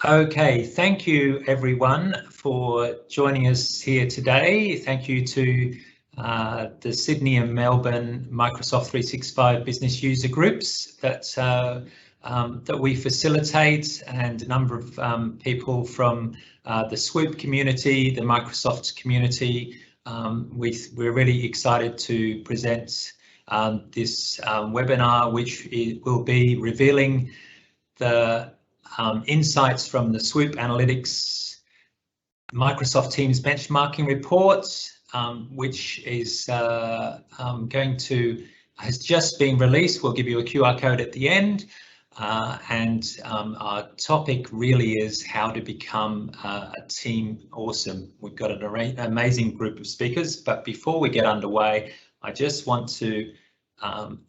Okay, thank you everyone for joining us here today. Thank you to the Sydney and Melbourne Microsoft 365 business user groups that we facilitate, and a number of people from the SWOOP community, the Microsoft community. We're really excited to present this webinar, which will be revealing the insights from the SWOOP Analytics Microsoft Teams benchmarking report, which is has just been released. We'll give you a QR code at the end, and our topic really is how to become a team awesome. We've got an amazing group of speakers, but before we get underway, I just want to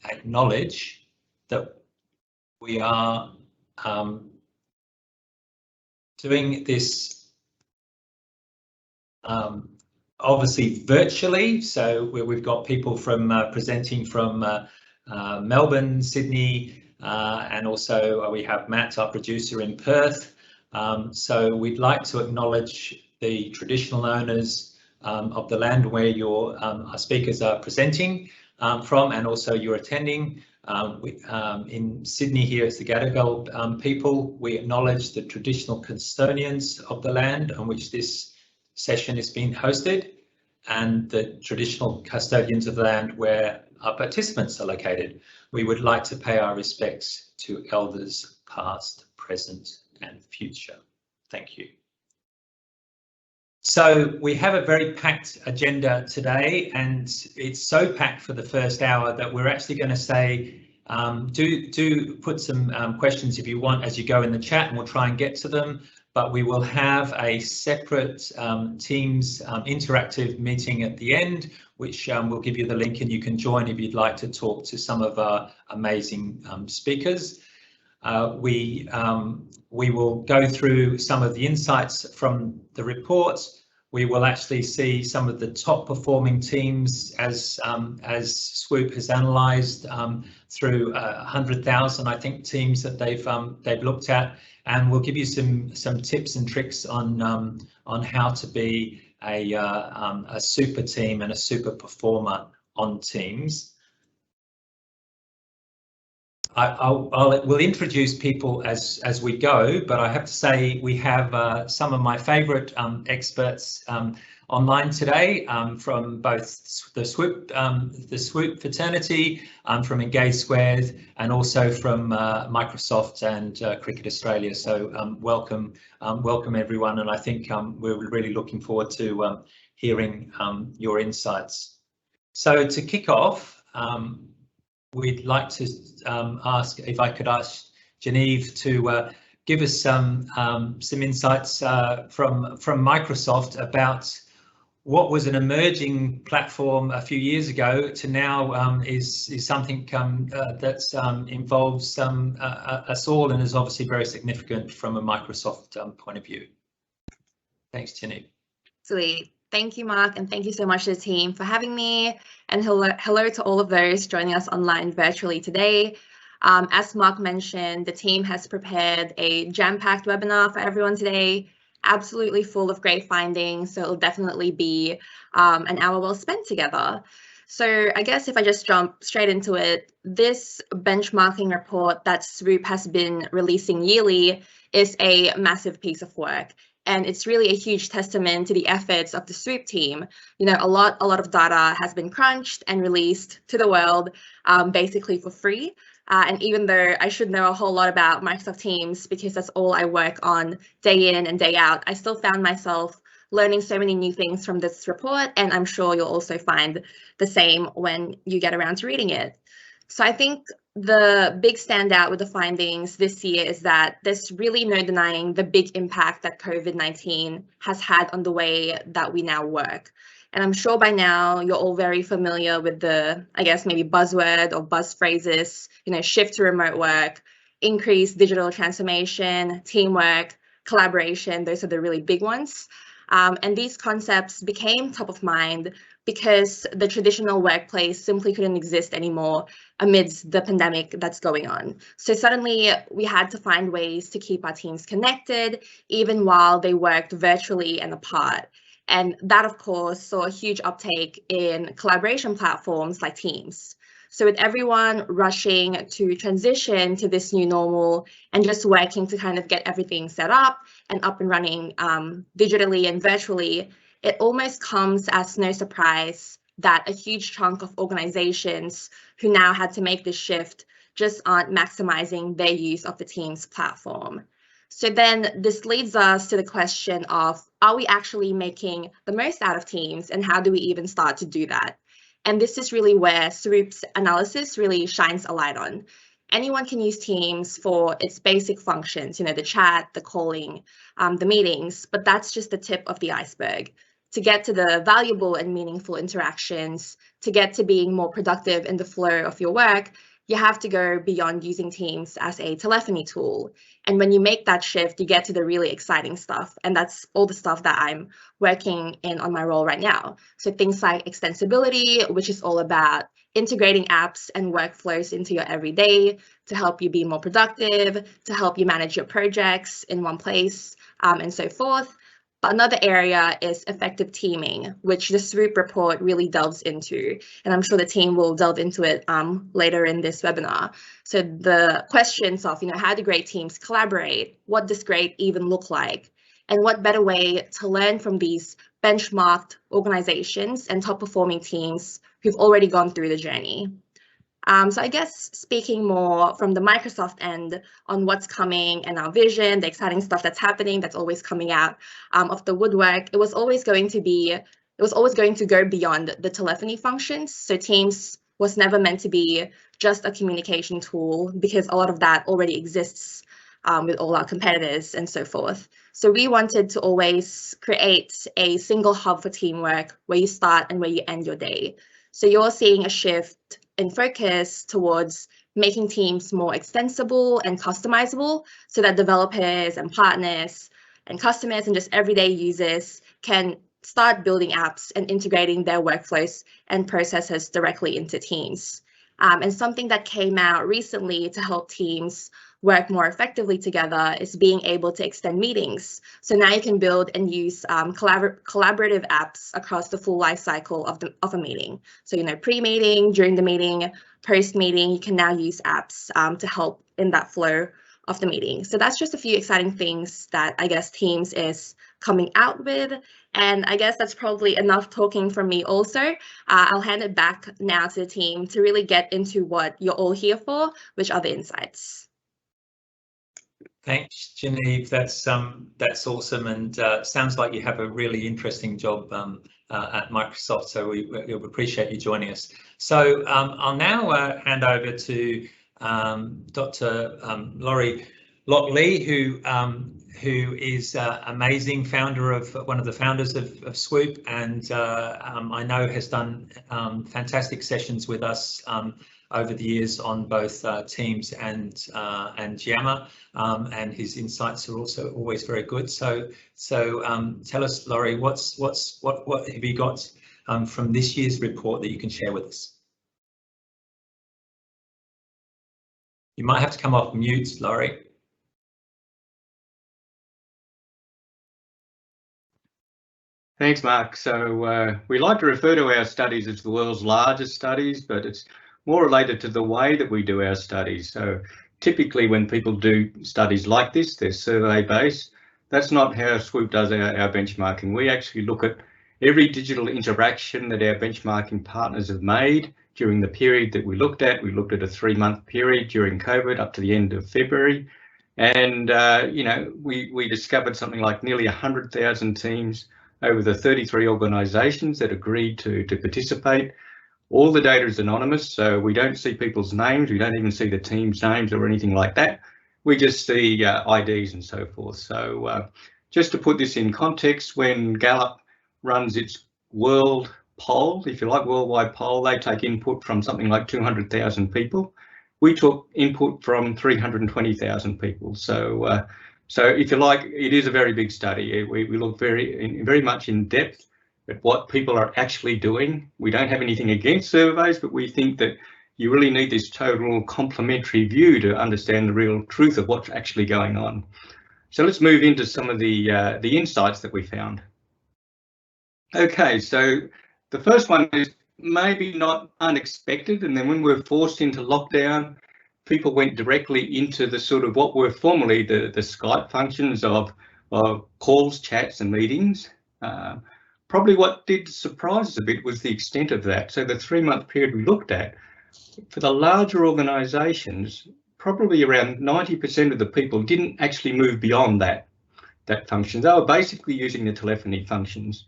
acknowledge that we are doing this obviously virtually, so we've got people from presenting from Melbourne, Sydney, and also we have Matt, our producer, in Perth. So we'd like to acknowledge the traditional owners of the land where our speakers are presenting from, and also you're attending. In Sydney here, it's the Gadigal people. We acknowledge the traditional custodians of the land on which this session is being hosted, and the traditional custodians of the land where our participants are located. We would like to pay our respects to elders past, present and future. Thank you. So we have a very packed agenda today, and it's so packed for the first hour that we're actually going to say do put some questions if you want as you go in the chat, and we'll try and get to them. But we will have a separate Teams interactive meeting at the end, which will give you the link, and you can join if you'd like to talk to some of our amazing speakers. We will go through some of the insights from the report. We will actually see some of the top performing teams as SWOOP has analysed through 100,000, I think, teams that they've looked at, and we'll give you some tips and tricks on how to be a super team and a super performer on Teams. We'll introduce people as we go, but I have to say we have some of my favourite experts online today from both the SWOOP fraternity, from Engage Squared, and also from Microsoft and Cricket Australia. So welcome everyone, and I think we're really looking forward to hearing your insights. So to kick off, we'd like to ask if I could ask Genevieve to give us some insights from Microsoft about what was an emerging platform a few years ago to now is something that involves us all, and is obviously very significant from a Microsoft point of view. Thanks, Genevieve. Sweet. Thank you, Mark, and thank you so much to the team for having me. And hello to all of those joining us online virtually today. As Mark mentioned, the team has prepared a jam-packed webinar for everyone today, absolutely full of great findings. So it'll definitely be an hour well spent together. So I guess if I just jump straight into it, this benchmarking report that SWOOP has been releasing yearly is a massive piece of work. And it's really a huge testament to the efforts of the SWOOP team. You know, a lot of data has been crunched and released to the world, basically for free. And even though I should know a whole lot about Microsoft Teams because that's all I work on day in and day out, I still found myself learning so many new things from this report, and I'm sure you'll also find the same when you get around to reading it. So I think the big standout with the findings this year is that there's really no denying the big impact that COVID-19 has had on the way that we now work. And I'm sure by now you're all very familiar with the, I guess, maybe buzzword or buzz phrases, you know, shift to remote work, increased digital transformation, teamwork, collaboration. Those are the really big ones. And these concepts became top of mind because the traditional workplace simply couldn't exist anymore amidst the pandemic that's going on. So suddenly we had to find ways to keep our teams connected, even while they worked virtually and apart. And that, of course, saw a huge uptake in collaboration platforms like Teams. So with everyone rushing to transition to this new normal and just working to kind of get everything set up and running digitally and virtually, it almost comes as no surprise that a huge chunk of organizations who now had to make this shift just aren't maximizing their use of the Teams platform. So then this leads us to the question of, are we actually making the most out of Teams, and how do we even start to do that? And this is really where SWOOP's analysis really shines a light on. Anyone can use Teams for its basic functions, the chat, the calling, the meetings, but that's just the tip of the iceberg. To get to the valuable and meaningful interactions, to get to being more productive in the flow of your work, you have to go beyond using Teams as a telephony tool. And when you make that shift, you get to the really exciting stuff. And that's all the stuff that I'm working in on my role right now. So things like extensibility, which is all about integrating apps and workflows into your everyday to help you be more productive, to help you manage your projects in one place, and so forth. But another area is effective teaming, which the SWOOP report really delves into. And I'm sure the team will delve into it later in this webinar. So the questions of, how do great teams collaborate? What does great even look like? And what better way to learn from these benchmarked organizations and top performing teams who've already gone through the journey? So I guess speaking more from the Microsoft end on what's coming and our vision, the exciting stuff that's happening, that's always coming out of the woodwork, it was always going to go beyond the telephony functions. So Teams was never meant to be just a communication tool, because a lot of that already exists with all our competitors and so forth. So we wanted to always create a single hub for teamwork where you start and where you end your day. So you're seeing a shift in focus towards making Teams more extensible and customizable so that developers and partners and customers and just everyday users can start building apps and integrating their workflows and processes directly into Teams. And something that came out recently to help teams work more effectively together is being able to extend meetings. So now you can build and use collaborative apps across the full life cycle of a meeting. So, pre-meeting, during the meeting, post-meeting, you can now use apps to help in that flow of the meeting. So that's just a few exciting things that I guess Teams is coming out with. And I guess that's probably enough talking from me also. I'll hand it back now to the team to really get into what you're all here for, which are the insights. Thanks, Genevieve. That's awesome, and sounds like you have a really interesting job at Microsoft. So we appreciate you joining us. So I'll now hand over to Dr. Laurie Lockley, who is amazing one of the founders of SWOOP, and I know has done fantastic sessions with us over the years on both Teams and Yammer, and his insights are also always very good. So tell us, Laurie, what have you got from this year's report that you can share with us? You might have to come off mute, Laurie. Thanks, Mark. So we like to refer to our studies as the world's largest studies, but it's more related to the way that we do our studies. So typically when people do studies like this, they're survey-based. That's not how SWOOP does our benchmarking. We actually look at every digital interaction that our benchmarking partners have made during the period that we looked at. We looked at a 3-month period during COVID up to the end of February. And, we discovered something like nearly 100,000 teams over the 33 organisations that agreed to participate. All the data is anonymous, so we don't see people's names. We don't even see the team's names or anything like that. We just see IDs and so forth. So just to put this in context, when Gallup runs its world poll, if you like, worldwide poll, they take input from something like 200,000 people. We took input from 320,000 people. So if you like, it is a very big study. We look very much in depth at what people are actually doing. We don't have anything against surveys, but we think that you really need this total complementary view to understand the real truth of what's actually going on. So let's move into some of the insights that we found. Okay, so the first one is maybe not unexpected, and then when we were forced into lockdown, people went directly into the sort of what were formerly the Skype functions of calls, chats and meetings. Probably what did surprise us a bit was the extent of that. So the 3-month period we looked at, for the larger organisations, probably around 90% of the people didn't actually move beyond that function. They were basically using the telephony functions.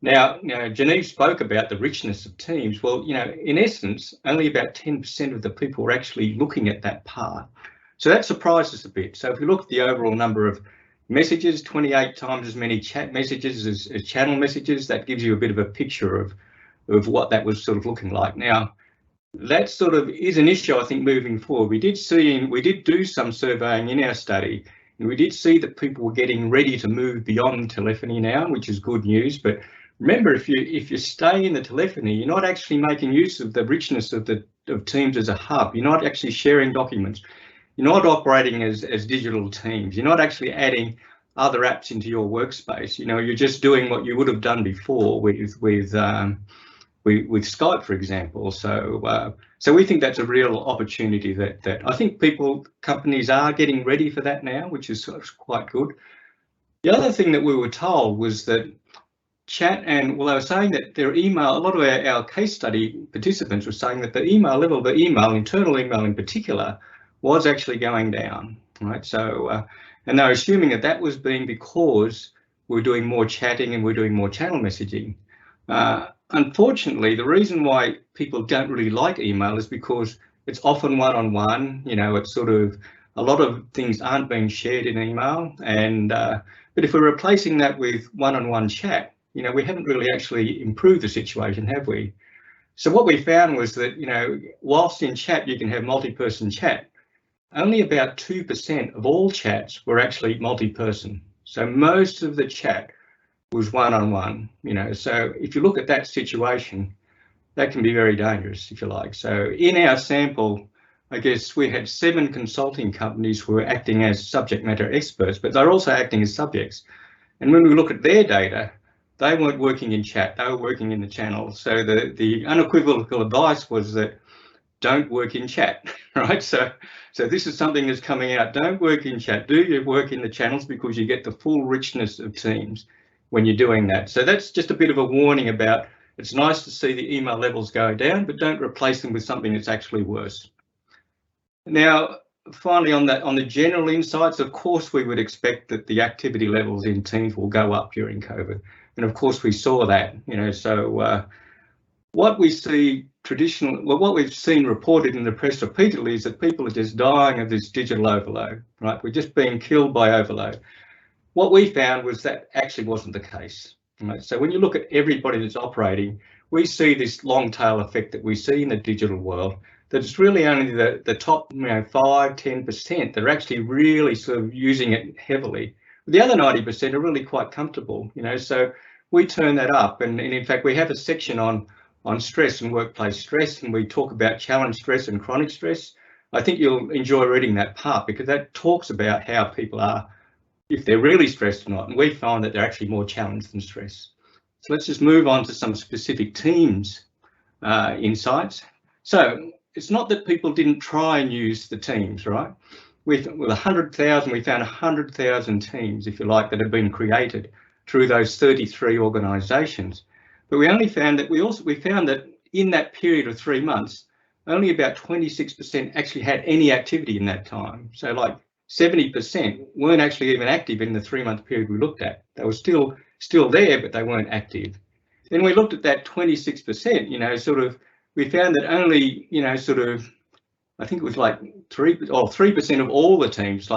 Now, Genevieve spoke about the richness of Teams. Well, in essence, only about 10% of the people were actually looking at that part. So that surprised us a bit. So if we look at the overall number of messages, 28 times as many chat messages as channel messages, that gives you a bit of a picture of what that was sort of looking like. Now, that sort of is an issue, I think, moving forward. We did do some surveying in our study, and we did see that people were getting ready to move beyond telephony now, which is good news. But remember, if you stay in the telephony, you're not actually making use of the richness of Teams as a hub. You're not actually sharing documents. You're not operating as digital teams. You're not actually adding other apps into your workspace. You're just doing what you would have done before with Skype, for example. So we think that's a real opportunity that I think companies are getting ready for that now, which is quite good. The other thing that we were told was that chat they were saying that their email, a lot of our case study participants were saying that the email level, internal email in particular, was actually going down, right? So, and they're assuming that was being because we're doing more chatting and we're doing more channel messaging. Unfortunately, the reason why people don't really like email is because it's often one-on-one. It's sort of a lot of things aren't being shared in email, and but if we're replacing that with one-on-one chat, we haven't really actually improved the situation, have we? So what we found was that, whilst in chat you can have multi-person chat, only about 2% of all chats were actually multi-person. So most of the chat was one-on-one, so if you look at that situation, that can be very dangerous, if you like. So in our sample, I guess we had 7 consulting companies who were acting as subject matter experts, but they're also acting as subjects. And when we look at their data, they weren't working in chat, they were working in the channel. So the unequivocal advice was that don't work in chat, right? So this is something that's coming out. Don't work in chat, do your work in the channels, because you get the full richness of Teams when you're doing that. So that's just a bit of a warning about, it's nice to see the email levels go down, but don't replace them with something that's actually worse. Now, finally, on the general insights, of course, we would expect that the activity levels in Teams will go up during COVID. And of course, we saw that, so what we see what we've seen reported in the press repeatedly is that people are just dying of this digital overload, right? We're just being killed by overload. What we found was that actually wasn't the case, right? So when you look at everybody that's operating, we see this long tail effect that we see in the digital world, that it's really only the top 5–10% that are actually really sort of using it heavily. The other 90% are really quite comfortable, so we turn that up, and in fact we have a section on stress and workplace stress, and we talk about challenge stress and chronic stress. I think you'll enjoy reading that part, because that talks about how people are, if they're really stressed or not, and we find that they're actually more challenged than stressed. So let's just move on to some specific Teams insights. So it's not that people didn't try and use the Teams, right? With 100,000, we found 100,000 Teams, if you like, that have been created through those 33 organisations. But we only found that we found that in that period of 3 months, only about 26% actually had any activity in that time. So like 70% weren't actually even active in the 3-month period we looked at. They were still there, but they weren't active. Then we looked at that 26%, we found that only, I think it was like 3% of all the teams,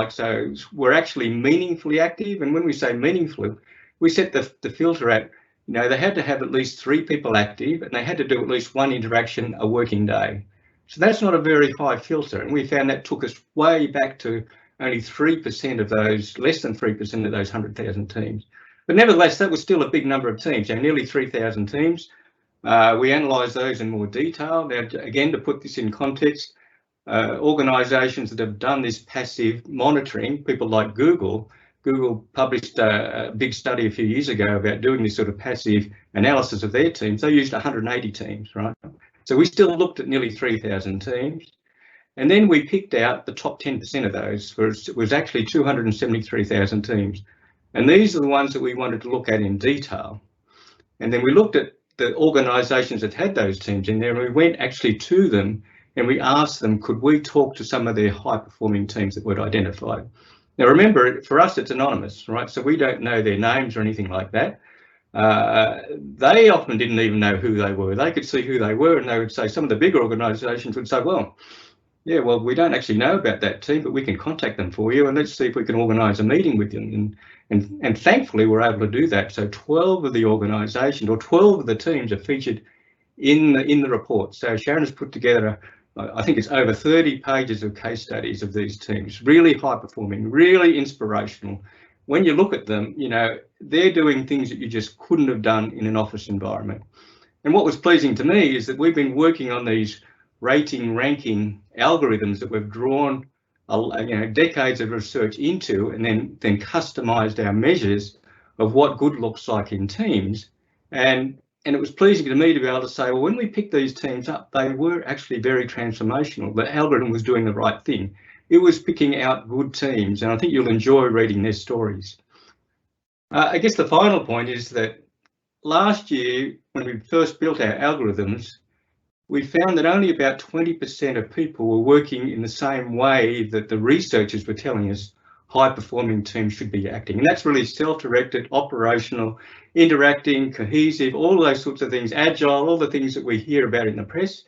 were actually meaningfully active. And when we say meaningfully, we set the filter at, they had to have at least 3 people active, and they had to do at least 1 interaction a working day. So that's not a very high filter. And we found that took us way back to only 3% of those, less than 3% of those 100,000 teams. But nevertheless, that was still a big number of teams, nearly 3,000 teams. We analysed those in more detail. Now, again, to put this in context, organisations that have done this passive monitoring, people like Google published a big study a few years ago about doing this sort of passive analysis of their teams. They used 180 teams, right? So we still looked at nearly 3,000 teams. And then we picked out the top 10% of those, was actually 273,000 teams. And these are the ones that we wanted to look at in detail. And then we looked at the organisations that had those teams in there, and we went actually to them and we asked them, could we talk to some of their high-performing teams that we'd identified? Now, remember, for us, it's anonymous, right? So we don't know their names or anything like that. They often didn't even know who they were. They could see who they were, and they would say, some of the bigger organisations would say, well, yeah, well, we don't actually know about that team, but we can contact them for you, and let's see if we can organise a meeting with them. And thankfully, we're able to do that. So 12 of the organisations, or 12 of the teams, are featured in the report. So Sharon has put together, I think it's over 30 pages of case studies of these teams, really high performing, really inspirational. When you look at them, you know, they're doing things that you just couldn't have done in an office environment. And what was pleasing to me is that we've been working on these ranking algorithms that we've drawn, decades of research into, and then customized our measures of what good looks like in teams. And it was pleasing to me to be able to say, well, when we picked these teams up, they were actually very transformational. The algorithm was doing the right thing. It was picking out good teams, and I think you'll enjoy reading their stories. I guess the final point is that last year, when we first built our algorithms, we found that only about 20% of people were working in the same way that the researchers were telling us high-performing teams should be acting. And that's really self-directed, operational, interacting, cohesive, all those sorts of things, agile, all the things that we hear about in the press.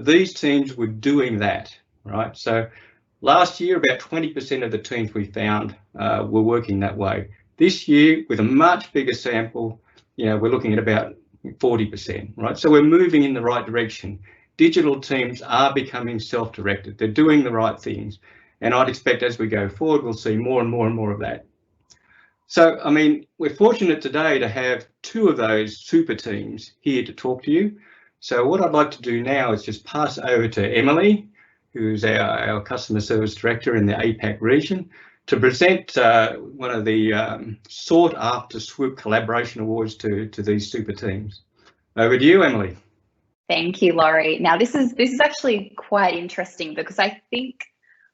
These teams were doing that, right? So last year, about 20% of the teams we found were working that way. This year, with a much bigger sample, we're looking at about 40%, right? So we're moving in the right direction. Digital teams are becoming self-directed. They're doing the right things. And I'd expect as we go forward, we'll see more and more and more of that. So, I mean, we're fortunate today to have two of those super teams here to talk to you. So what I'd like to do now is just pass over to Emily, who's our customer service director in the APAC region, to present one of the sought after SWOOP collaboration awards to these super teams. Over to you, Emily. Thank you, Laurie. Now this is actually quite interesting because I think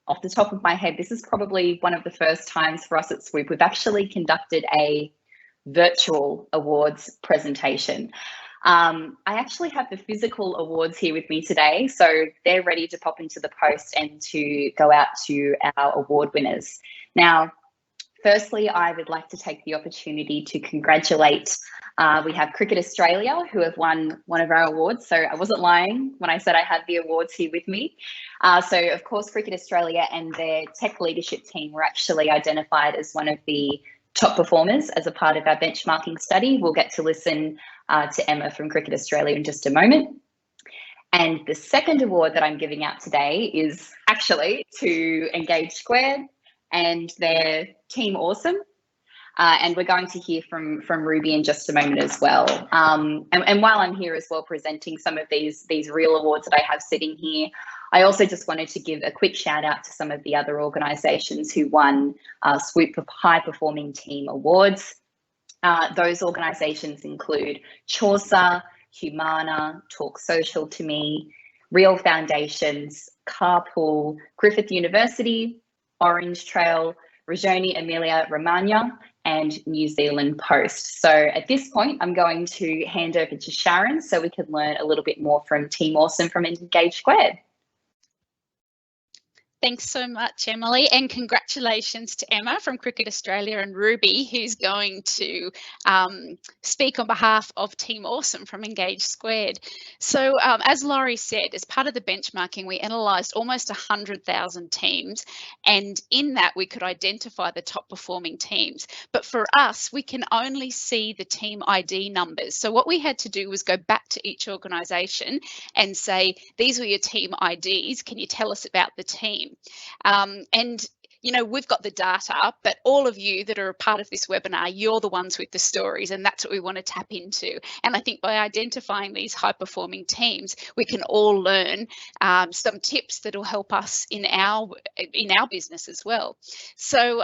off the top of my head, this is probably one of the first times for us at SWOOP we've actually conducted a virtual awards presentation. I actually have the physical awards here with me today, so they're ready to pop into the post and to go out to our award winners. Now, firstly, I would like to take the opportunity to congratulate, we have Cricket Australia who have won one of our awards. So I wasn't lying when I said I had the awards here with me. So of course, Cricket Australia and their tech leadership team were actually identified as one of the top performers as a part of our benchmarking study. We'll get to listen to Emma from Cricket Australia in just a moment. And the second award that I'm giving out today is actually to Engage Squared and their Team Awesome. And we're going to hear from Ruby in just a moment as well. And while I'm here as well presenting some of these real awards that I have sitting here, I also just wanted to give a quick shout out to some of the other organisations who won SWOOP High Performing Team Awards. Those organisations include Chaucer, Humana, Talk Social to Me, Real Foundations, Carpool, Griffith University, Orange Trail, Regione Emilia Romagna, and New Zealand Post. So at this point, I'm going to hand over to Sharon so we can learn a little bit more from Team Awesome from Engage Squared. Thanks so much, Emily, and congratulations to Emma from Cricket Australia and Ruby, who's going to speak on behalf of Team Awesome from Engage Squared. So as Laurie said, as part of the benchmarking, we analysed almost 100,000 teams, and in that we could identify the top performing teams. But for us, we can only see the team ID numbers. So what we had to do was go back to each organisation and say, these were your team IDs, can you tell us about the team? And you know, we've got the data, but all of you that are a part of this webinar, you're the ones with the stories, and that's what we want to tap into. And I think by identifying these high performing teams, we can all learn some tips that will help us in our business as well. So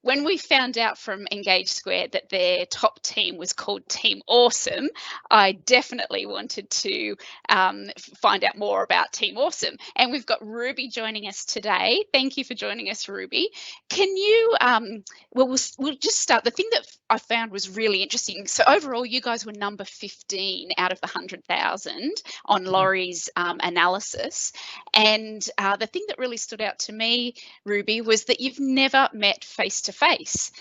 when we found out from Engage Squared that their top team was called Team Awesome, I definitely wanted to find out more about Team Awesome. And we've got Ruby joining us today. Thank you for joining us, Ruby. Can you, we'll just start. The thing that I found was really interesting. So overall, you guys were number 15 out of the 100,000 on Laurie's analysis. And the thing that really stood out to me, Ruby, was that you've never met face to face.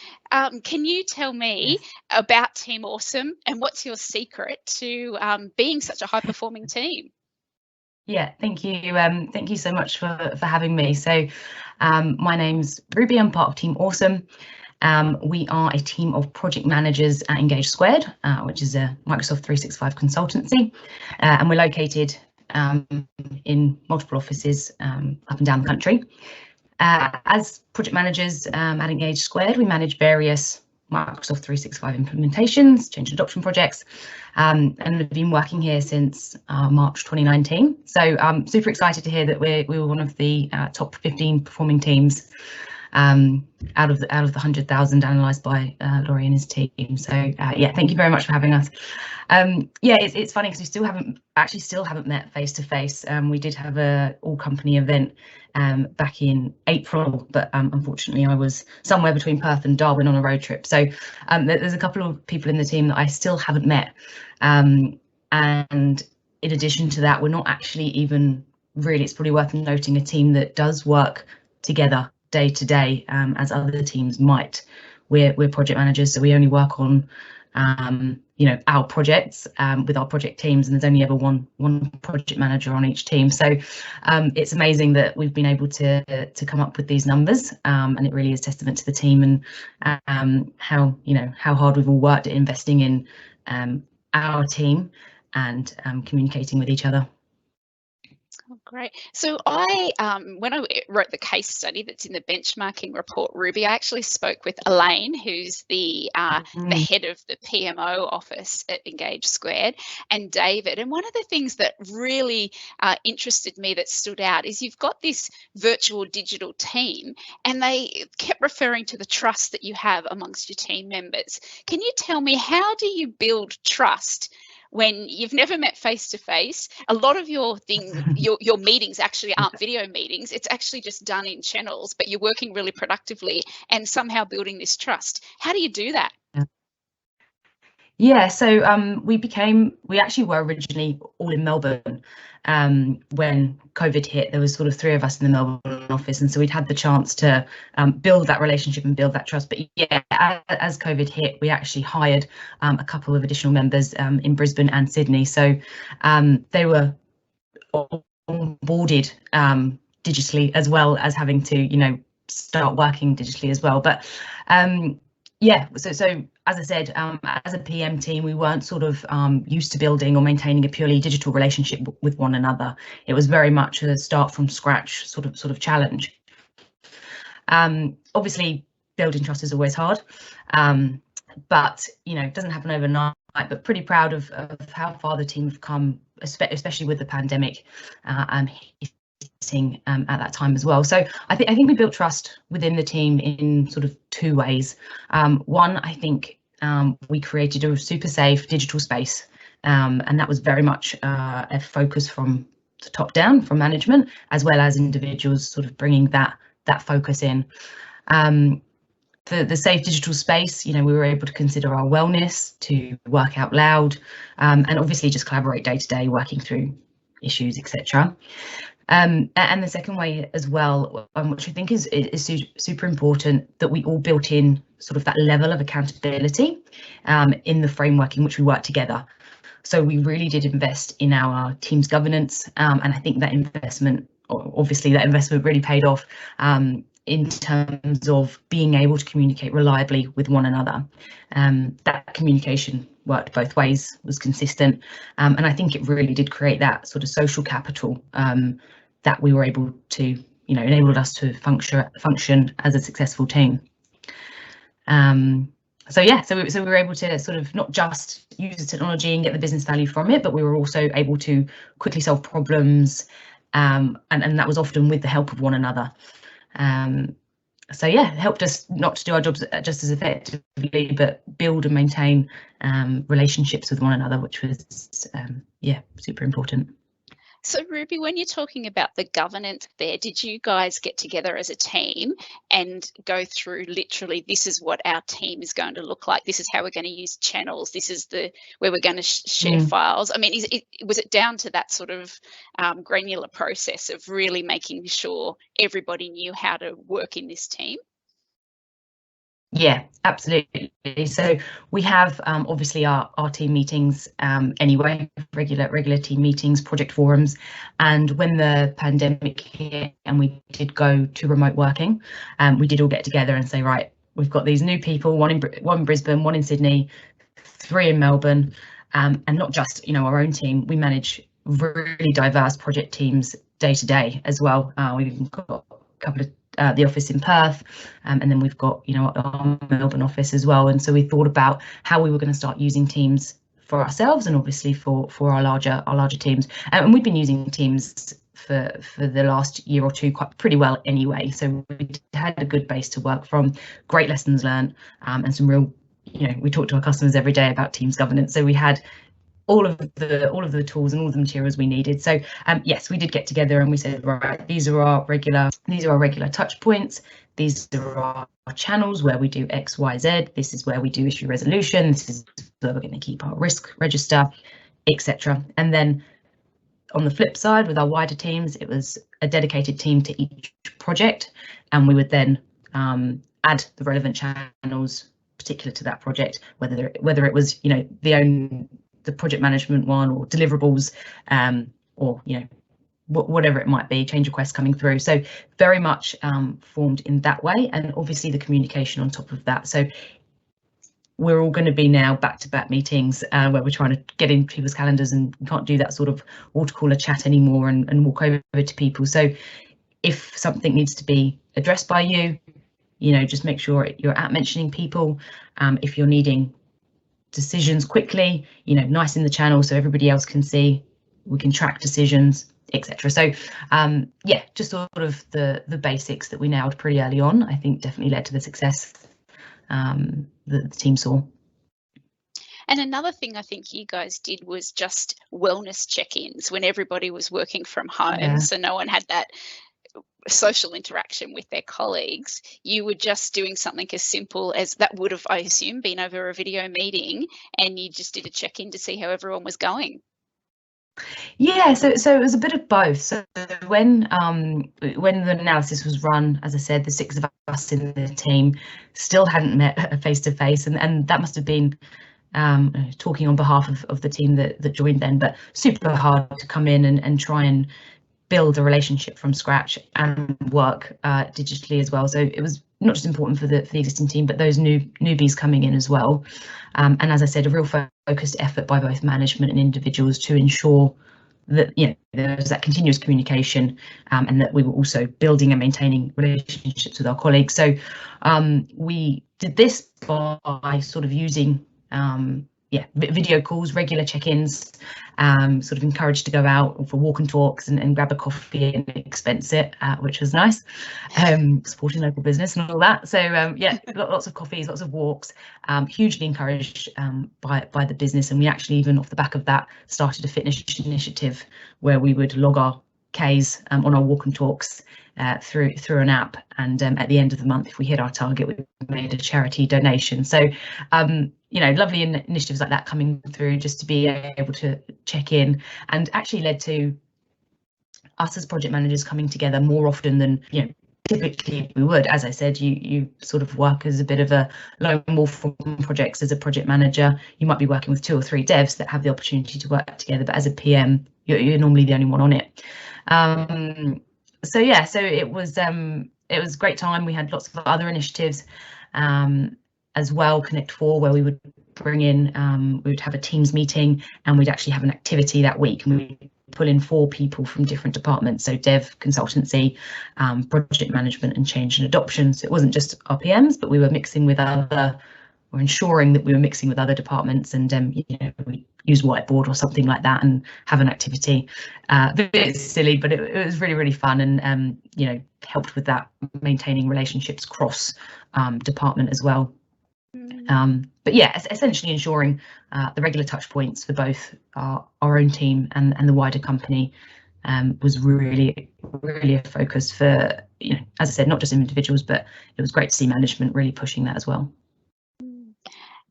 Can you tell me about Team Awesome and what's your secret to being such a high performing team? Yeah, thank you. Thank you so much for having me. So my name's Ruby. I'm part of Team Awesome. We are a team of project managers at Engage Squared, which is a Microsoft 365 consultancy, and we're located in multiple offices up and down the country. As project managers at Engage Squared, we manage various Microsoft 365 implementations, change adoption projects, and we've been working here since March 2019. So I'm super excited to hear that we were one of the top 15 performing teams out of the 100,000 analysed by Laurie and his team. So yeah, thank you very much for having us. Yeah, it's funny because we still haven't met face to face. We did have a all company event back in April, but unfortunately I was somewhere between Perth and Darwin on a road trip. So there's a couple of people in the team that I still haven't met. And in addition to that, we're not actually even really, it's probably worth noting, a team that does work together day to day as other teams might. We're project managers, so we only work on you know, our projects with our project teams, and there's only ever one project manager on each team. So it's amazing that we've been able to come up with these numbers, and it really is testament to the team and how hard we've all worked at investing in our team and communicating with each other. Oh, great. So when I wrote the case study that's in the benchmarking report, Ruby, I actually spoke with Elaine, who's the head of the PMO office at Engage Squared, and David. And one of the things that really interested me, that stood out, is you've got this virtual digital team, and they kept referring to the trust that you have amongst your team members. Can you tell me, how do you build trust when you've never met face to face? A lot of your meetings actually aren't video meetings. It's actually just done in channels, but you're working really productively and somehow building this trust. How do you do that? Yeah, so we actually were originally all in Melbourne when COVID hit. There was sort of 3 of us in the Melbourne office, and so we'd had the chance to build that relationship and build that trust. But yeah, as COVID hit, we actually hired a couple of additional members in Brisbane and Sydney. So they were onboarded digitally, as well as having to, you know, start working digitally as well. But yeah, so as I said, as a PM team, we weren't sort of used to building or maintaining a purely digital relationship with one another. It was very much a start from scratch sort of challenge. Obviously, building trust is always hard, but you know, it doesn't happen overnight. But pretty proud of how far the team have come, especially with the pandemic hitting at that time as well. So I think we built trust within the team in sort of 2 ways. One, I think we created a super safe digital space, and that was very much a focus from the top down, from management, as well as individuals sort of bringing that focus in. The safe digital space, you know, we were able to consider our wellness, to work out loud, and obviously just collaborate day to day, working through issues, etc. And the second way as well, which I think is super important, that we all built in sort of that level of accountability in the framework in which we work together. So we really did invest in our team's governance, and I think that investment really paid off in terms of being able to communicate reliably with one another. That communication worked both ways, was consistent, and I think it really did create that sort of social capital that we were able to enabled us to function as a successful team. So we were able to sort of not just use the technology and get the business value from it, but we were also able to quickly solve problems, and that was often with the help of one another. So yeah, it helped us not to do our jobs just as effectively, but build and maintain relationships with one another, which was super important. So Ruby, when you're talking about the governance there, did you guys get together as a team and go through literally, this is what our team is going to look like, this is how we're going to use channels, this is where we're going to share files? I mean, was it down to that sort of granular process of really making sure everybody knew how to work in this team? Yeah, absolutely. So we have obviously our team meetings anyway, regular team meetings, project forums, and when the pandemic hit and we did go to remote working, we did all get together and say, right, we've got these new people, one in Brisbane, one in Sydney, 3 in Melbourne, and not just our own team. We manage really diverse project teams day to day as well. We've got a couple of the office in Perth, and then we've got our Melbourne office as well. And so we thought about how we were going to start using Teams for ourselves and obviously for our larger teams. And we've been using Teams for the last year or two pretty well anyway. So we had a good base to work from, great lessons learned, and some real, we talk to our customers every day about Teams governance. So we had all of the tools and all the materials we needed. So yes, we did get together and we said, right, these are our regular touch points. These are our channels where we do X, Y, Z. This is where we do issue resolution. This is where we're going to keep our risk register, etc. And then on the flip side, with our wider teams, it was a dedicated team to each project, and we would then add the relevant channels particular to that project, whether it was the project management one or deliverables, or whatever it might be, change requests coming through. So very much formed in that way, and obviously the communication on top of that. So we're all going to be now back-to-back meetings where we're trying to get in people's calendars, and we can't do that sort of water cooler chat anymore and walk over to people. So if something needs to be addressed by you, just make sure you're mentioning people. If you're needing decisions quickly, nice in the channel so everybody else can see, we can track decisions, etc. So yeah, just sort of the basics that we nailed pretty early on, I think definitely led to the success that the team saw. And another thing I think you guys did was just wellness check-ins when everybody was working from home, so no one had that social interaction with their colleagues. You were just doing something as simple as that would have, I assume, been over a video meeting, and you just did a check-in to see how everyone was going. Yeah, so it was a bit of both. So when the analysis was run, as I said, the 6 of us in the team still hadn't met face to face, and that must have been talking on behalf of the team that joined then, but super hard to come in and try and build a relationship from scratch and work digitally as well. So it was not just important for the existing team, but those newbies coming in as well. And as I said, a real focused effort by both management and individuals to ensure that there was that continuous communication, and that we were also building and maintaining relationships with our colleagues. So we did this by sort of using video calls, regular check-ins, sort of encouraged to go out for walk and talks and grab a coffee and expense it, which was nice, supporting local business and all that. So yeah, lots of coffees, lots of walks, hugely encouraged by the business. And we actually, even off the back of that, started a fitness initiative where we would log our Ks on our walk and talks through an app, and at the end of the month, if we hit our target, we made a charity donation. So lovely initiatives like that coming through, just to be able to check in, and actually led to us as project managers coming together more often than typically we would. As I said, you sort of work as a bit of a lone wolf on projects. As a project manager, you might be working with 2 or 3 devs that have the opportunity to work together, but as a PM, you're normally the only one on it. So yeah, so it was a great time. We had lots of other initiatives as well, Connect 4, where we would bring in, we would have a Teams meeting, and we'd actually have an activity that week, and we'd pull in 4 people from different departments, so dev, consultancy, project management, and change and adoption. So it wasn't just our PMs, but we were mixing with other, or ensuring that we were mixing with other departments, and we use whiteboard or something like that and have an activity. A bit silly, but it was really fun, and helped with that, maintaining relationships cross department as well. But yeah, essentially ensuring the regular touch points for both our own team and the wider company was really a focus for, as I said, not just individuals, but it was great to see management really pushing that as well.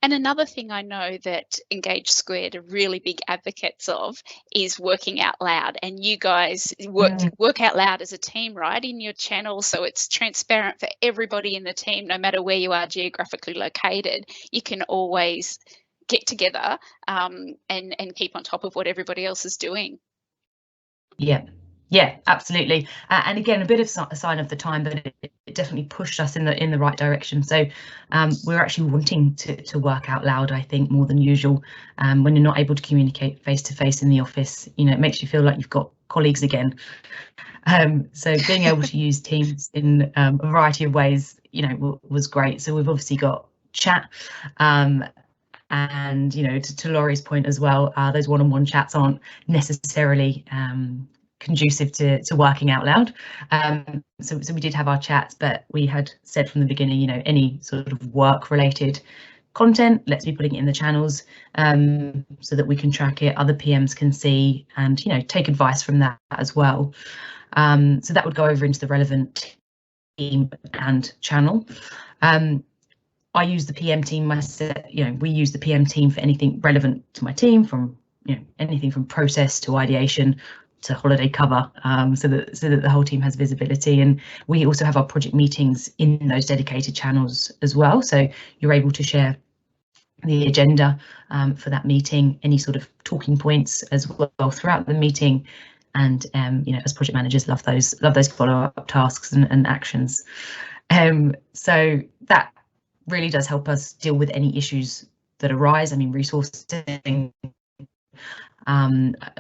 And another thing I know that Engage Squared are really big advocates of is working out loud. And you guys work out loud as a team, right, in your channel, so it's transparent for everybody in the team, no matter where you are geographically located. You can always get together and keep on top of what everybody else is doing. Yeah, absolutely. And again, a bit of a sign of the time, but it definitely pushed us in the right direction. So we're actually wanting to work out loud, I think, more than usual. When you're not able to communicate face to face in the office, it makes you feel like you've got colleagues again. So being able to use Teams in a variety of ways, was great. So we've obviously got chat. And to Laurie's point as well, those one-on-one chats aren't necessarily conducive to working out loud. So we did have our chats, but we had said from the beginning, any sort of work-related content, let's be putting it in the channels so that we can track it, other PMs can see, and take advice from that as well. So that would go over into the relevant team and channel. I use the PM team myself. We use the PM team for anything relevant to my team, from anything from process to ideation to holiday cover, so that the whole team has visibility. And we also have our project meetings in those dedicated channels as well, so you're able to share the agenda for that meeting, any sort of talking points as well throughout the meeting. And as project managers, love those follow-up tasks and actions. So that really does help us deal with any issues that arise. I mean, resourcing, I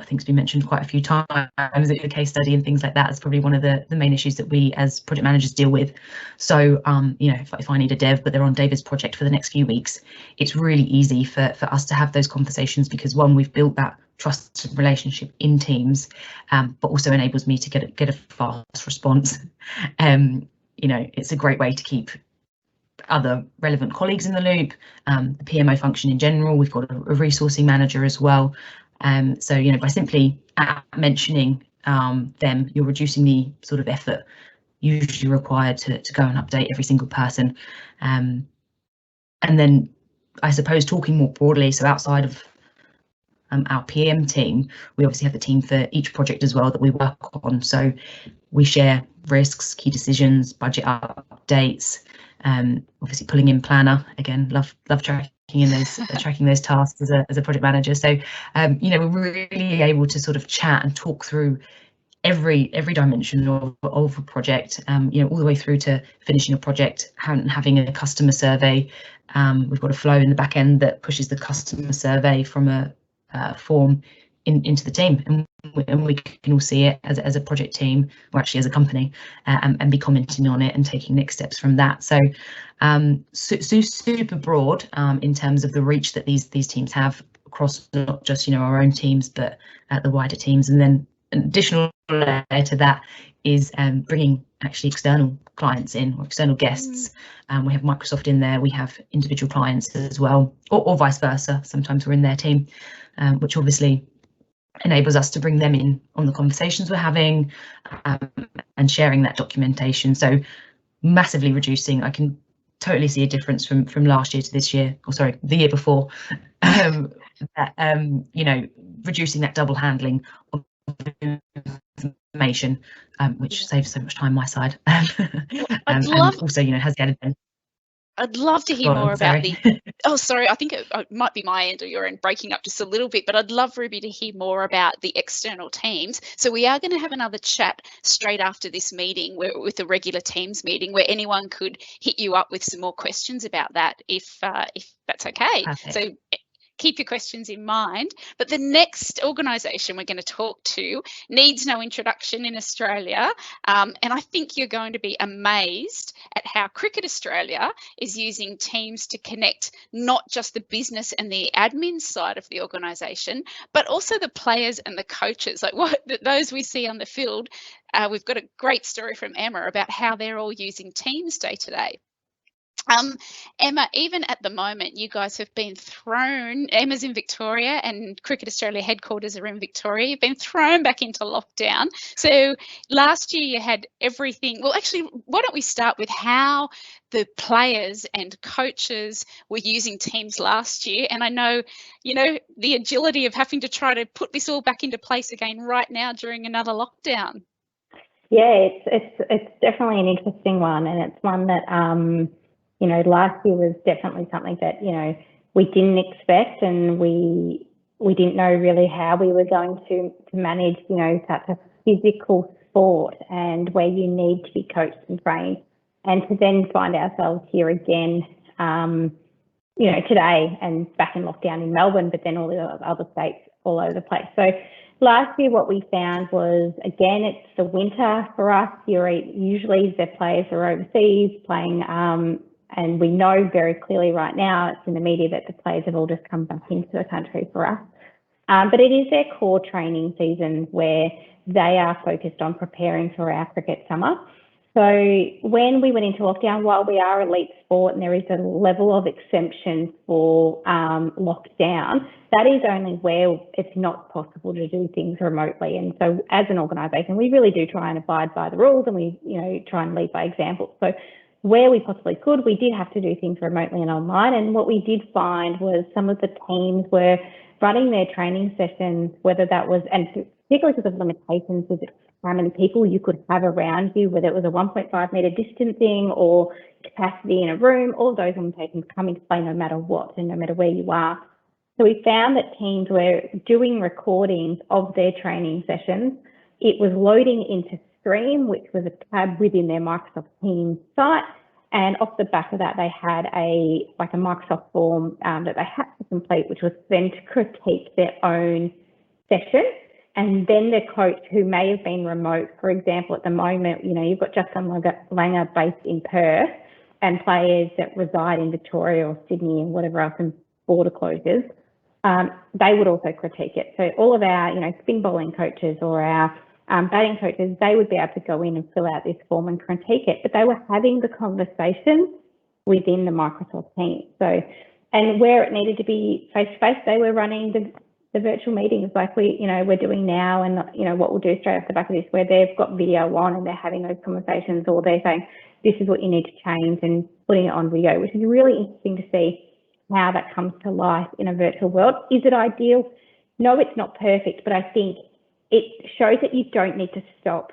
think it's been mentioned quite a few times, the case study and things like that is probably one of the main issues that we as project managers deal with. So if I need a dev but they're on David's project for the next few weeks, it's really easy for us to have those conversations, because one, we've built that trusted relationship in Teams, but also enables me to get a fast response. It's a great way to keep other relevant colleagues in the loop, the PMO function in general. We've got a resourcing manager as well. So by simply mentioning them, you're reducing the sort of effort usually required to go and update every single person. And then I suppose talking more broadly, so outside of our PM team, we obviously have the team for each project as well that we work on. So we share risks, key decisions, budget updates, obviously pulling in planner. Again, love tracking in those tracking those tasks as a project manager. So we're really able to sort of chat and talk through every dimension of a project, all the way through to finishing a project, having a customer survey. We've got a flow in the back end that pushes the customer survey from a form into the team, and we can all see it as a project team, or actually as a company, and be commenting on it and taking next steps from that. So super broad in terms of the reach that these teams have across not just our own teams, but the wider teams. And then an additional layer to that is bringing actually external clients in, or external guests. We have Microsoft in there, we have individual clients as well, or vice versa. Sometimes we're in their team, which obviously enables us to bring them in on the conversations we're having, and sharing that documentation. So massively reducing, I can totally see a difference from last year to this year, or sorry, the year before, reducing that double handling of information, which saves so much time my side. And also has the added benefit. I'd love to hear more about the. Oh, sorry. I think it might be my end or your end breaking up just a little bit, but I'd love, Ruby, to hear more about the external teams. So we are going to have another chat straight after this meeting, with a regular Teams meeting, where anyone could hit you up with some more questions about that, if that's okay. Perfect. So keep your questions in mind. But the next organisation we're going to talk to needs no introduction in Australia, and I think you're going to be amazed at how Cricket Australia is using Teams to connect not just the business and the admin side of the organisation, but also the players and the coaches, like those we see on the field. We've got a great story from Emma about how they're all using Teams day to day. Emma, even at the moment, you guys have been thrown, Emma's in Victoria and Cricket Australia headquarters are in Victoria, you've been thrown back into lockdown. So last year you had everything, well actually, why don't we start with how the players and coaches were using Teams last year? And I know, you know, the agility of having to try to put this all back into place again right now during another lockdown. Yeah, it's definitely an interesting one, and it's one that you know, last year was definitely something that, you know, we didn't expect, and we didn't know really how we were going to manage, you know, such a physical sport and where you need to be coached and trained, and to then find ourselves here again, you know, today and back in lockdown in Melbourne, but then all the other states all over the place. So last year, what we found was, again, it's the winter for us. Usually the players are overseas playing, and we know very clearly right now, it's in the media that the players have all just come back into the country for us. But it is their core training season where they are focused on preparing for our cricket summer. So when we went into lockdown, while we are elite sport and there is a level of exemption for lockdown, that is only where it's not possible to do things remotely. And so as an organisation, we really do try and abide by the rules, and we, you know, try and lead by example. So where we possibly could, we did have to do things remotely and online. And what we did find was some of the teams were running their training sessions, whether that was, and particularly because of limitations with how many people you could have around you, whether it was a 1.5 metre distancing or capacity in a room, all of those limitations come into play no matter what and no matter where you are. So we found that teams were doing recordings of their training sessions. It was loading into Stream, which was a tab within their Microsoft Teams site, and off the back of that, they had a Microsoft form that they had to complete, which was then to critique their own session. And then the coach, who may have been remote, for example, at the moment, you know, you've got Justin Langer based in Perth, and players that reside in Victoria or Sydney and whatever else in border closures, they would also critique it. So all of our, you know, spin bowling coaches or our batting coaches, they would be able to go in and fill out this form and critique it, but they were having the conversation within the Microsoft team. So, and where it needed to be face-to-face, they were running the virtual meetings like we're doing now, and, you know, what we'll do straight off the back of this, where they've got video on and they're having those conversations, or they're saying, this is what you need to change, and putting it on video, which is really interesting to see how that comes to life in a virtual world. Is it ideal? No, it's not perfect, but I think it shows that you don't need to stop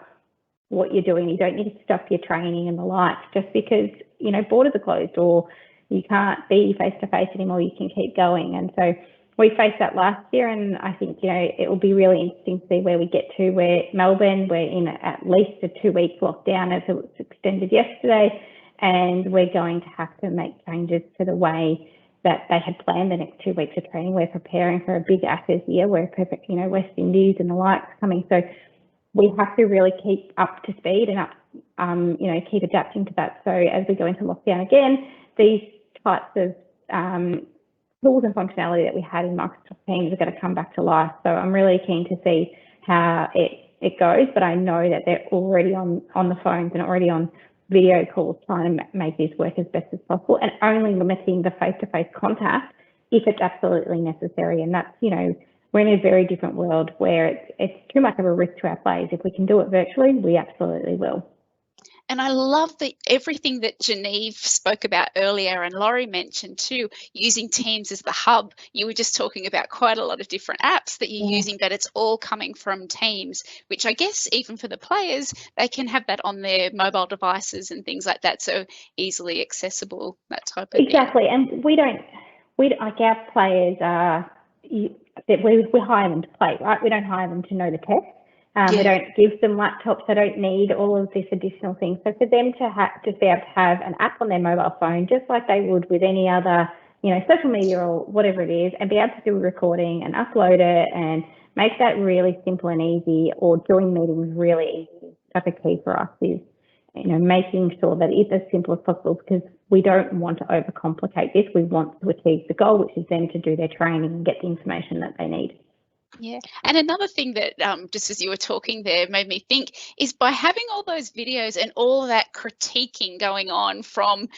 what you're doing. You don't need to stop your training and the like just because, you know, borders are closed or you can't be face-to-face anymore. You can keep going. And so we faced that last year, and I think, you know, it will be really interesting to see where we get to. Where Melbourne, we're in at least a 2-week lockdown, as it was extended yesterday, and we're going to have to make changes to the way that they had planned the next 2 weeks of training. We're preparing for a big Ashes year where, you know, West Indies and the likes coming. So we have to really keep up to speed and you know, keep adapting to that. So as we go into lockdown again, these types of tools and functionality that we had in Microsoft Teams are going to come back to life. So I'm really keen to see how it goes, but I know that they're already on the phones and already on video calls trying to make this work as best as possible, and only limiting the face-to-face contact if it's absolutely necessary. And that's, you know, we're in a very different world where it's too much of a risk to our players. If we can do it virtually, we absolutely will. And I love everything that Genevieve spoke about earlier, and Laurie mentioned too, using Teams as the hub. You were just talking about quite a lot of different apps that you're using, but it's all coming from Teams, which I guess even for the players, they can have that on their mobile devices and things like that, so easily accessible, that type of thing. Exactly, and we like our players are, we hire them to play, right? We don't hire them to know the test. We don't give them laptops. They don't need all of this additional things. So for them to just be able to have an app on their mobile phone, just like they would with any other social media or whatever it is, and be able to do a recording and upload it and make that really simple and easy, or join meetings really easy. That's a key for us, is making sure that it's as simple as possible, because we don't want to overcomplicate this. We want to achieve the goal, which is then to do their training and get the information that they need. Yeah, and another thing that just as you were talking there made me think is, by having all those videos and all that critiquing going on from,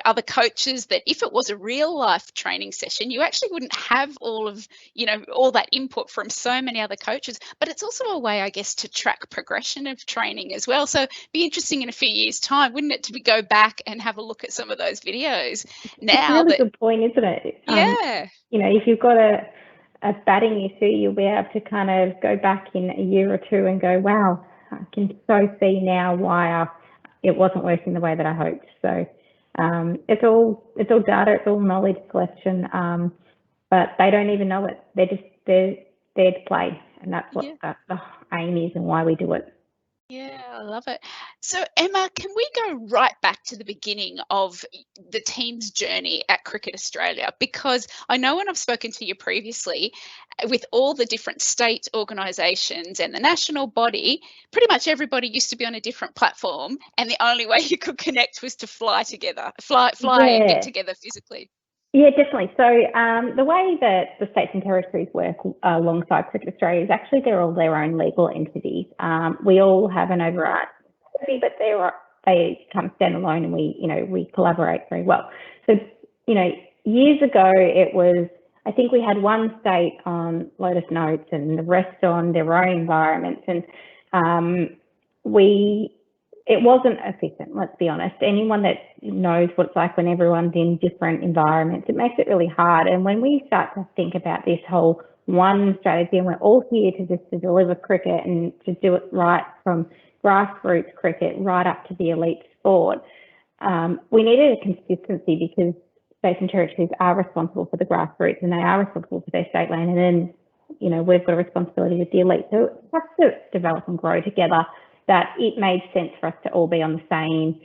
other coaches, that if it was a real life training session, you actually wouldn't have all of, all that input from so many other coaches. But it's also a way, I guess, to track progression of training as well. So it'd be interesting in a few years' time, wouldn't it, to go back and have a look at some of those videos now. It's a really good point, isn't it? Yeah. If you've got a batting issue, you'll be able to kind of go back in a year or two and go, wow, I can so see now why it wasn't working the way that I hoped. So it's all data, it's all knowledge collection, but they don't even know it. They're there to play, and that's what the aim is and why we do it. Yeah, I love it. So Emma, can we go right back to the beginning of the team's journey at Cricket Australia? Because I know when I've spoken to you previously, with all the different state organisations and the national body, pretty much everybody used to be on a different platform, and the only way you could connect was to fly and get together physically. Yeah, definitely. So the way that the states and territories work alongside Cricket Australia is actually they're all their own legal entities. We all have an overarching, but they kind of stand alone, and we collaborate very well. So years ago it was, I think we had one state on Lotus Notes and the rest on their own environments, and it wasn't efficient, let's be honest. Anyone that knows what it's like when everyone's in different environments, it makes it really hard. And when we start to think about this whole one strategy, and we're all here to deliver cricket and to do it right from grassroots cricket right up to the elite sport, we needed a consistency, because states and territories are responsible for the grassroots and they are responsible for their state land. And then, we've got a responsibility with the elite. So it has to develop and grow together, that it made sense for us to all be on the same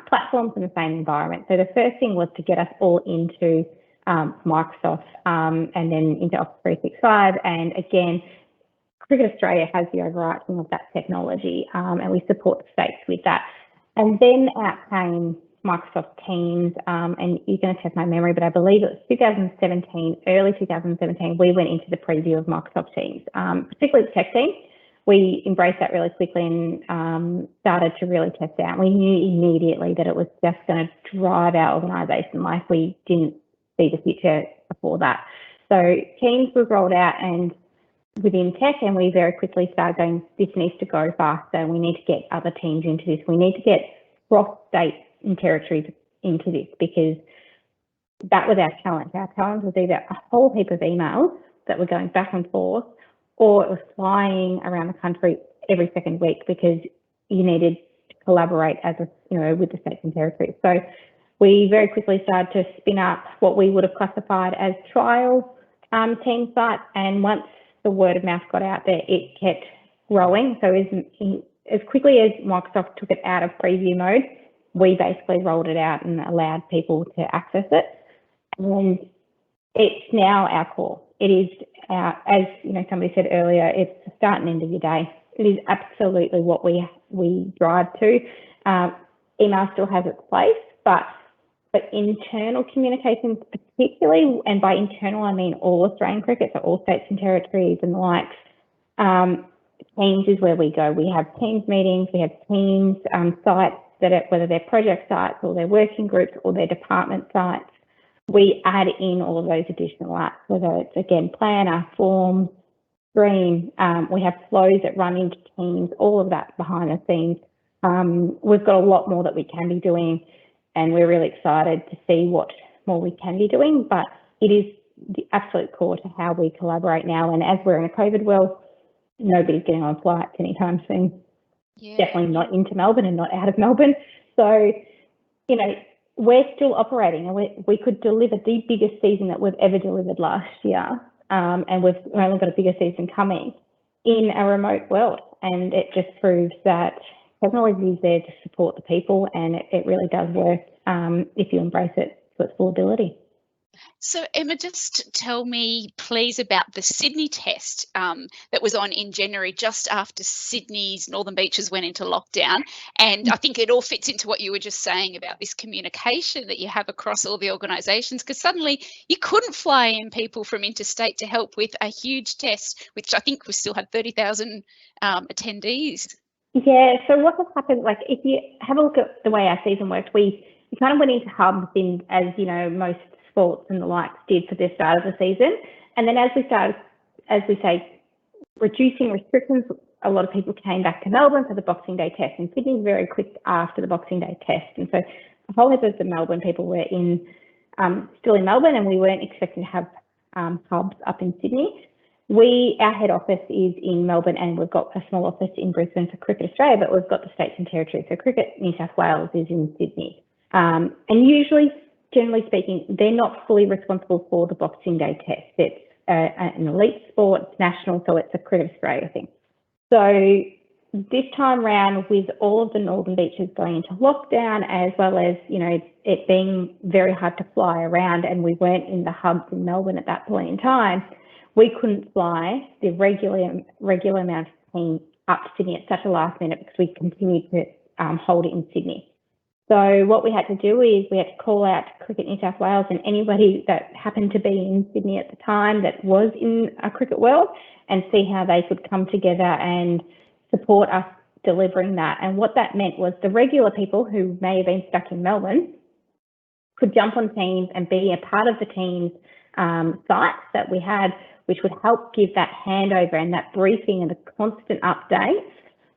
platforms and the same environment. So the first thing was to get us all into Microsoft and then into Office 365. And again, Cricket Australia has the overarching of that technology, and we support the states with that. And then out came Microsoft Teams, and you're going to test my memory, but I believe it was 2017, early 2017, we went into the preview of Microsoft Teams, particularly the tech team. We embraced that really quickly and started to really test out. We knew immediately that it was just going to drive our organisation like we didn't see the future before that. So Teams was rolled out and within tech, and we very quickly started going, this needs to go faster. We need to get other teams into this. We need to get cross-state and territories into this, because that was our challenge. Our challenge was either a whole heap of emails that were going back and forth, or it was flying around the country every second week, because you needed to collaborate with the states and territories. So we very quickly started to spin up what we would have classified as trial team sites, and once the word of mouth got out there, it kept growing. So as quickly as Microsoft took it out of preview mode, we basically rolled it out and allowed people to access it, and it's now our core. It is as somebody said earlier, it's the start and end of your day. It is absolutely what we drive to. Email still has its place, but internal communications particularly, and by internal I mean all Australian cricket, so all states and territories and the likes, Teams is where we go. We have Teams meetings, we have Teams sites whether they're project sites or they're working groups or they're department sites. We add in all of those additional apps, whether it's, again, Planner, Forms, Stream. We have flows that run into Teams, all of that behind the scenes. We've got a lot more that we can be doing, and we're really excited to see what more we can be doing, but it is the absolute core to how we collaborate now. And as we're in a COVID world, nobody's getting on flights anytime soon. Yeah. Definitely not into Melbourne and not out of Melbourne. So, we're still operating, and we could deliver the biggest season that we've ever delivered last year, and we've only got a bigger season coming in a remote world. And it just proves that technology is there to support the people, and it really does work if you embrace it to its full ability. So Emma, just tell me please about the Sydney test that was on in January, just after Sydney's Northern Beaches went into lockdown. And I think it all fits into what you were just saying about this communication that you have across all the organisations, because suddenly you couldn't fly in people from interstate to help with a huge test, which I think we still had 30,000 attendees. Yeah, so what has happened, like if you have a look at the way our season worked, we kind of went into hubs in, as you know, most sports and the likes did for the start of the season. And then as we started, as we say, reducing restrictions, a lot of people came back to Melbourne for the Boxing Day test, and Sydney very quick after the Boxing Day test. And so a whole heap of the Melbourne people were in, still in Melbourne, and we weren't expecting to have hubs up in Sydney. Our head office is in Melbourne, and we've got a small office in Brisbane for Cricket Australia, but we've got the states and territories. So Cricket New South Wales is in Sydney. And usually, generally speaking, they're not fully responsible for the Boxing Day test. It's an elite sport, it's national, so it's a Cricket Australia thing. So this time round, with all of the Northern Beaches going into lockdown, as well as, you know, it being very hard to fly around, and we weren't in the hubs in Melbourne at that point in time, we couldn't fly the regular amount of team up to Sydney at such a last minute, because we continued to hold it in Sydney. So what we had to do is we had to call out to Cricket New South Wales and anybody that happened to be in Sydney at the time that was in a cricket world, and see how they could come together and support us delivering that. And what that meant was the regular people who may have been stuck in Melbourne could jump on Teams and be a part of the Teams sites that we had, which would help give that handover and that briefing and the constant updates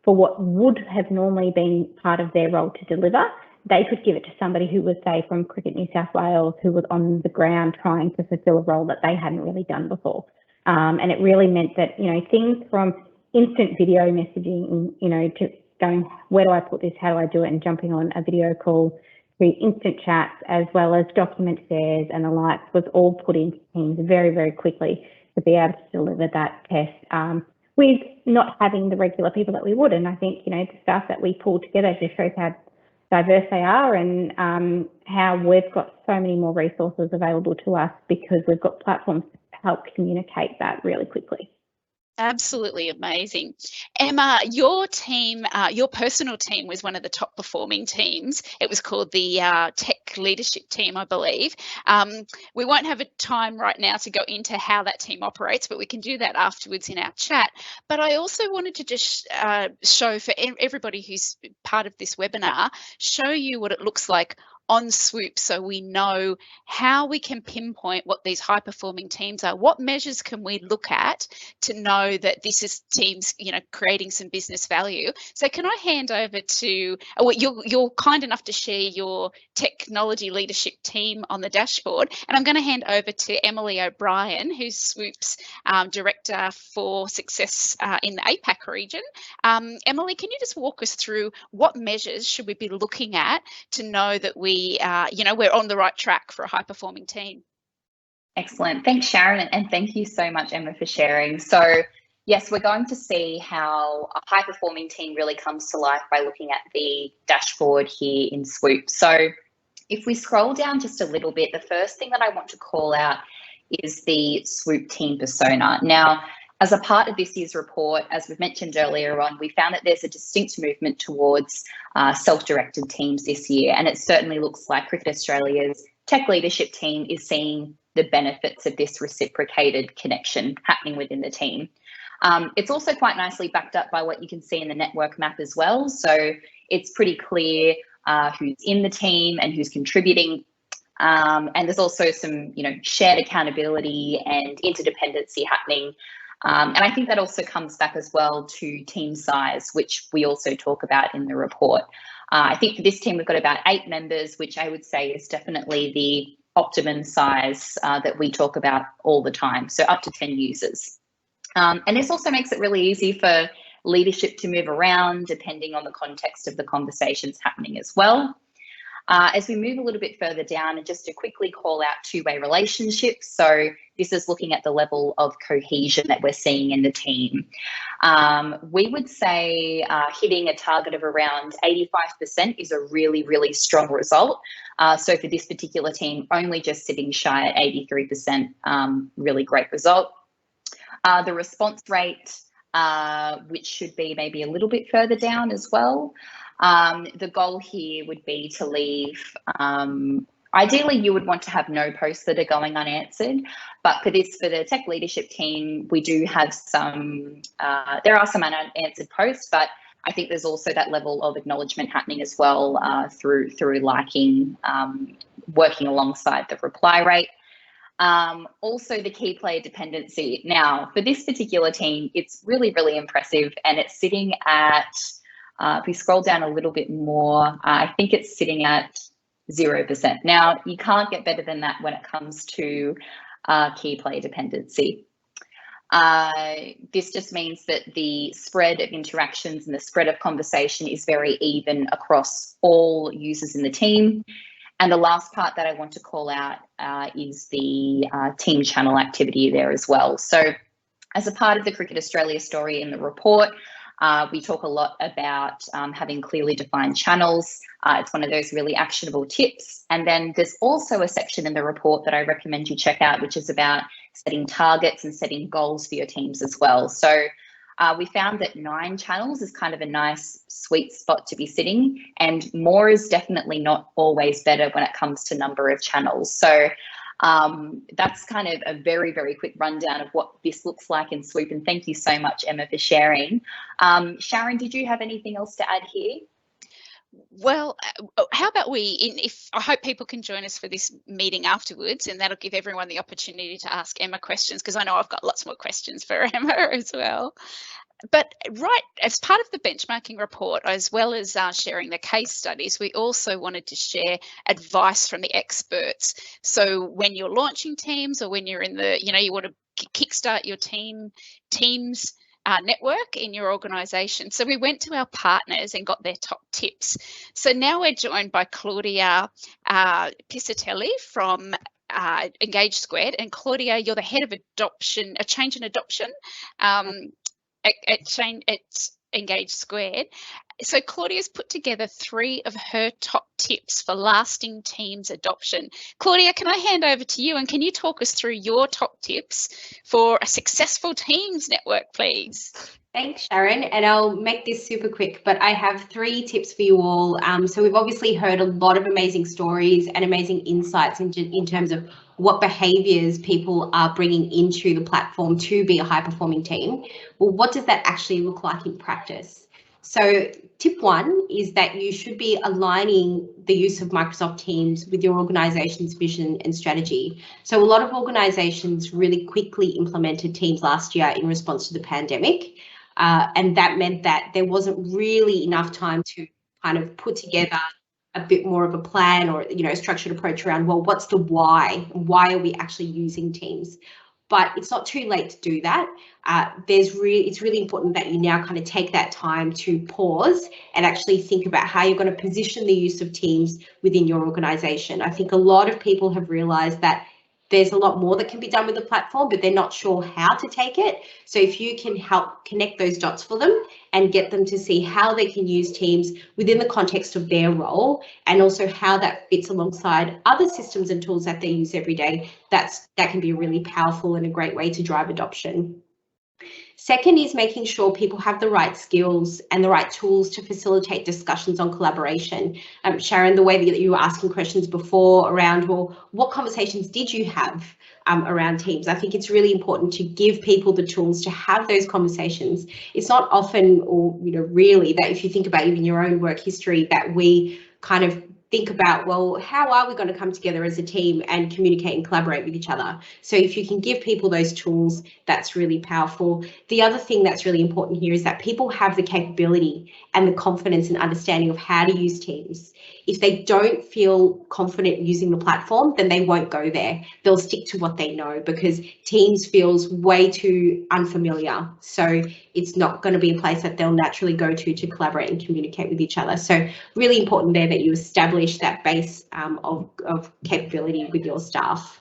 for what would have normally been part of their role to deliver. They could give it to somebody who was, say, from Cricket New South Wales, who was on the ground trying to fulfill a role that they hadn't really done before. And it really meant that, you know, things from instant video messaging, you know, to going, where do I put this, how do I do it, and jumping on a video call, to instant chats, as well as document shares and the likes, was all put into Teams very, very quickly to be able to deliver that test with not having the regular people that we would. And I think, you know, the staff that we pulled together just shows how diverse they are, and how we've got so many more resources available to us because we've got platforms to help communicate that really quickly. Absolutely amazing. Emma, your team, your personal team was one of the top performing teams. It was called the Tech Leadership Team, I believe. We won't have a time right now to go into how that team operates, but we can do that afterwards in our chat. But I also wanted to just show for everybody who's part of this webinar, show you what it looks like on SWOOP, so we know how we can pinpoint what these high performing teams are. What measures can we look at to know that this is teams, you know, creating some business value? So can I hand over to, you're kind enough to share your technology leadership team on the dashboard, and I'm going to hand over to Emily O'Brien, who's SWOOP's Director for Success in the APAC region. Emily, can you just walk us through what measures should we be looking at to know that you know, we're on the right track for a high performing team? Excellent. Thanks, Sharon. And thank you so much, Emma, for sharing. So yes, we're going to see how a high performing team really comes to life by looking at the dashboard here in SWOOP. So if we scroll down just a little bit, the first thing that I want to call out is the SWOOP team persona. Now, as a part of this year's report, as we've mentioned earlier on, we found that there's a distinct movement towards self-directed teams this year, and it certainly looks like Cricket Australia's tech leadership team is seeing the benefits of this reciprocated connection happening within the team. It's also quite nicely backed up by what you can see in the network map as well. So it's pretty clear who's in the team and who's contributing. And there's also some, you know, shared accountability and interdependency happening. And I think that also comes back as well to team size, which we also talk about in the report. I think for this team, we've got about 8 members, which I would say is definitely the optimum size that we talk about all the time. So up to 10 users. And this also makes it really easy for leadership to move around depending on the context of the conversations happening as well. As we move a little bit further down, and just to quickly call out two-way relationships. So this is looking at the level of cohesion that we're seeing in the team. We would say hitting a target of around 85% is a really, really strong result. So for this particular team, only just sitting shy at 83%, really great result. The response rate, which should be maybe a little bit further down as well. The goal here would be to leave, ideally you would want to have no posts that are going unanswered, but for the tech leadership team, we do have some, there are some unanswered posts, but I think there's also that level of acknowledgement happening as well through liking, working alongside the reply rate. Also the key player dependency. Now, for this particular team, it's really, really impressive, and it's sitting at, if we scroll down a little bit more, I think it's sitting at 0%. Now, you can't get better than that when it comes to key player dependency. This just means that the spread of interactions and the spread of conversation is very even across all users in the team. And the last part that I want to call out is the team channel activity there as well. So as a part of the Cricket Australia story in the report, we talk a lot about having clearly defined channels. It's one of those really actionable tips. And then there's also a section in the report that I recommend you check out, which is about setting targets and setting goals for your teams as well. So we found that 9 channels is kind of a nice sweet spot to be sitting, and more is definitely not always better when it comes to number of channels. So that's kind of a very, very quick rundown of what this looks like in SWOOP, and thank you so much, Emma, for sharing. Sharon, did you have anything else to add here? Well, how about I hope people can join us for this meeting afterwards, and that'll give everyone the opportunity to ask Emma questions, because I know I've got lots more questions for Emma as well. But right, as part of the benchmarking report, as well as sharing the case studies, we also wanted to share advice from the experts. So when you're launching teams, or when you're in the, you want to kickstart your teams network in your organisation. So we went to our partners and got their top tips. So now we're joined by Claudia Piscitelli from Engage Squared. And Claudia, you're the head of change and adoption at Engage Squared. So Claudia's put together 3 of her top tips for lasting teams adoption. Claudia, can I hand over to you, and can you talk us through your top tips for a successful teams network, please? Thanks, Sharon, and I'll make this super quick, but I have 3 tips for you all. So we've obviously heard a lot of amazing stories and amazing insights in terms of what behaviours people are bringing into the platform to be a high-performing team. Well, what does that actually look like in practice? So tip 1 is that you should be aligning the use of Microsoft Teams with your organisation's vision and strategy. So a lot of organisations really quickly implemented Teams last year in response to the pandemic. And that meant that there wasn't really enough time to kind of put together a bit more of a plan, or a structured approach around, well, what's the why? Why are we actually using Teams? But it's not too late to do that. It's really important that you now kind of take that time to pause and actually think about how you're going to position the use of Teams within your organisation. I think a lot of people have realised that there's a lot more that can be done with the platform, but they're not sure how to take it. So if you can help connect those dots for them and get them to see how they can use Teams within the context of their role, and also how that fits alongside other systems and tools that they use every day, that can be really powerful and a great way to drive adoption. Second is making sure people have the right skills and the right tools to facilitate discussions on collaboration. Sharon, the way that you were asking questions before around, well, what conversations did you have around Teams? I think it's really important to give people the tools to have those conversations. It's not often, or really, that if you think about even your own work history, that we kind of think about, well, how are we going to come together as a team and communicate and collaborate with each other? So if you can give people those tools, that's really powerful. The other thing that's really important here is that people have the capability and the confidence and understanding of how to use Teams. if they don't feel confident using the platform, then they won't go there. They'll stick to what they know because Teams feels way too unfamiliar. So it's not going to be a place that they'll naturally go to collaborate and communicate with each other. So really important there that you establish that base of capability with your staff.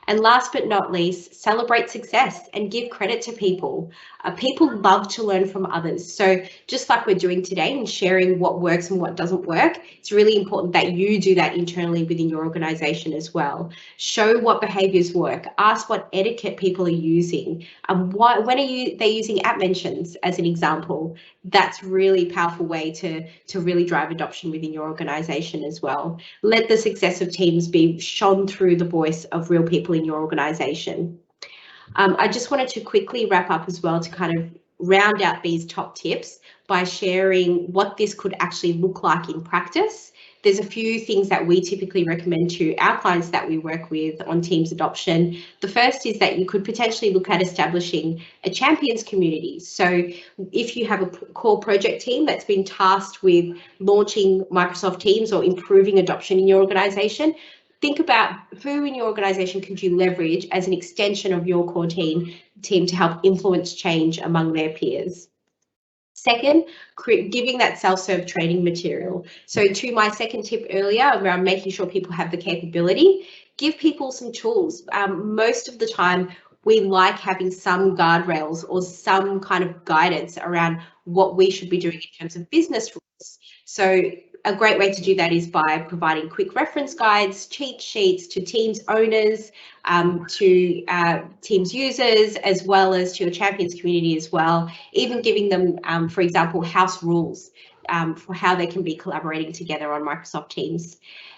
And last but not least, celebrate success and give credit to people. People love to learn from others. So just like we're doing today and sharing what works and what doesn't work, it's really important that you do that internally within your organisation as well. Show what behaviours work. Ask what etiquette people are using. When are they using app mentions as an example? That's really powerful way to really drive adoption within your organisation as well. Let the success of Teams be shone through the voice of real people in your organisation. I just wanted to quickly wrap up as well to kind of round out these top tips by sharing what this could actually look like in practice. There's a few things that we typically recommend to our clients that we work with on Teams adoption. The first is that you could potentially look at establishing a champions community. So if you have a core project team that's been tasked with launching Microsoft Teams or improving adoption in your organisation, think about who in your organisation could you leverage as an extension of your core team to help influence change among their peers. Second, giving that self-serve training material. So to my second tip earlier around making sure people have the capability, give people some tools. Most of the time, we like having some guardrails or some kind of guidance around what we should be doing in terms of business rules. So a great way to do that is by providing quick reference guides, cheat sheets to Teams owners, to Teams users, as well as to your champions community as well, even giving them, for example, house rules for how they can be collaborating together on Microsoft Teams.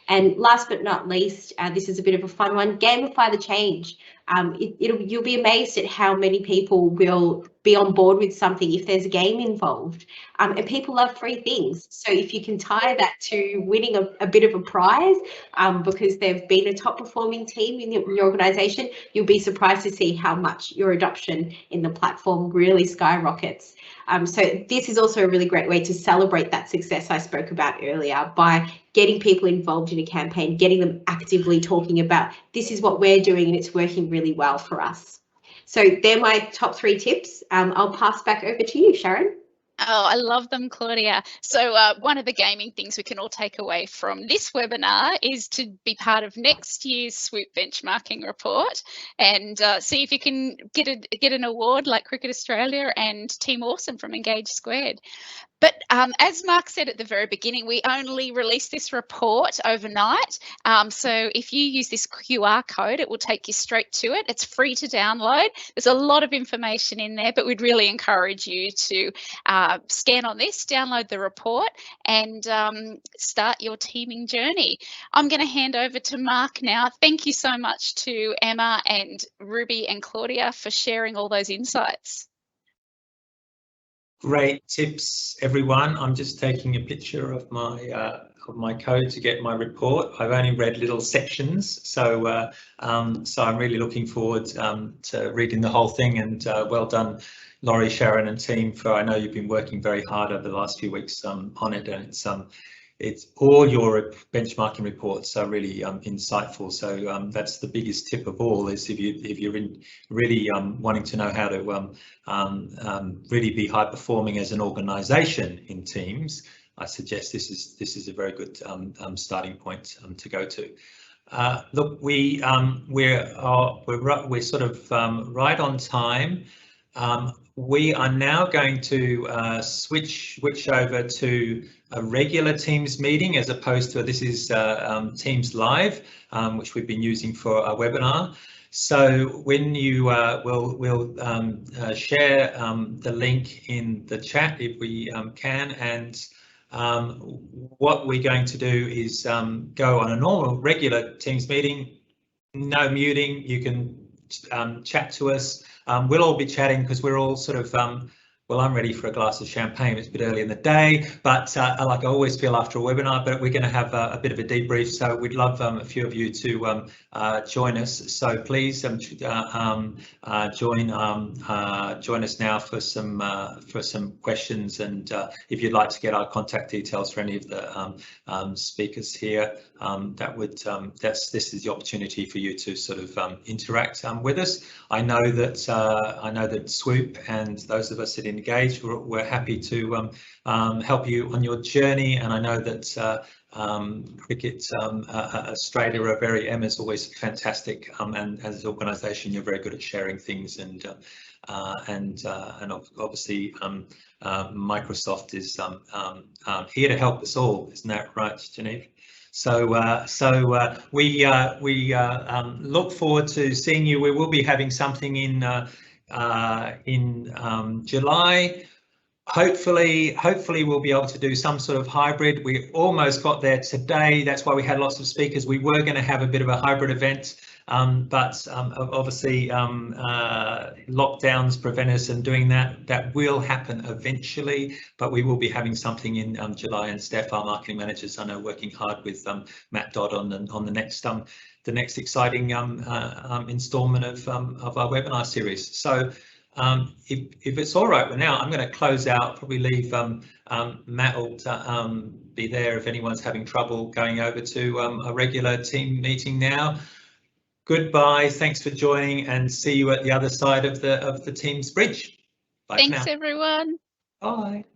And last but not least, this is a bit of a fun one, gamify the change. You'll be amazed at how many people will be on board with something if there's a game involved. And people love free things. So if you can tie that to winning a bit of a prize because they've been a top performing team in your organisation, you'll be surprised to see how much your adoption in the platform really skyrockets. So this is also a really great way to celebrate that success I spoke about earlier by getting people involved in a campaign, getting them actively talking about this is what we're doing and it's working really well for us. So they're my top 3 tips. I'll pass back over to you, Sharon. Oh, I love them, Claudia. So one of the gaming things we can all take away from this webinar is to be part of next year's SWOOP benchmarking report and see if you can get an award like Cricket Australia and Team Awesome from Engage Squared. But as Mark said at the very beginning, we only released this report overnight. So if you use this QR code, it will take you straight to it. It's free to download. There's a lot of information in there, but we'd really encourage you to scan on this, download the report and start your teaming journey. I'm going to hand over to Mark now. Thank you so much to Emma and Ruby and Claudia for sharing all those insights. Great tips, everyone. I'm just taking a picture of my code to get my report. I've only read little sections, so so I'm really looking forward to reading the whole thing. And well done, Laurie, Sharon, and team. For I know you've been working very hard over the last few weeks on it, and it's all your benchmarking reports are really insightful. So that's the biggest tip of all, is if you're really wanting to know how to really be high performing as an organisation in Teams, I suggest this is a very good starting point to go to. Look, we're sort of right on time. We are now going to switch over to a regular Teams meeting as opposed to this is Teams Live, which we've been using for our webinar. So when you we'll share the link in the chat if we can, and what we're going to do is go on a normal regular Teams meeting, no muting. You can chat to us. We'll all be chatting because we're all sort of well, I'm ready for a glass of champagne. It's a bit early in the day, but like I always feel after a webinar, but we're going to have a bit of a debrief. So we'd love a few of you to join us. So please join us now for some questions, and if you'd like to get our contact details for any of the speakers here, this is the opportunity for you to sort of interact with us. I know that SWOOP and those of us that engage, we're happy to help you on your journey, and I know that Cricket Australia are very, Emma's always fantastic, and as an organisation you're very good at sharing things, and obviously Microsoft is here to help us all, isn't that right, Genevieve? So we look forward to seeing you. We will be having something in July. Hopefully we'll be able to do some sort of hybrid. We almost got there today. That's why we had lots of speakers. We were going to have a bit of a hybrid event, but obviously lockdowns prevent us from doing that. That will happen eventually, but we will be having something in July, and Steph, our marketing managers, I know, working hard with Matt Dodd on the next exciting instalment of our webinar series. So if it's all right with now, I'm going to close out, probably leave Matt will be there if anyone's having trouble going over to a regular team meeting now. Goodbye, thanks for joining, and see you at the other side of the Teams bridge. Bye. Thanks everyone. Bye.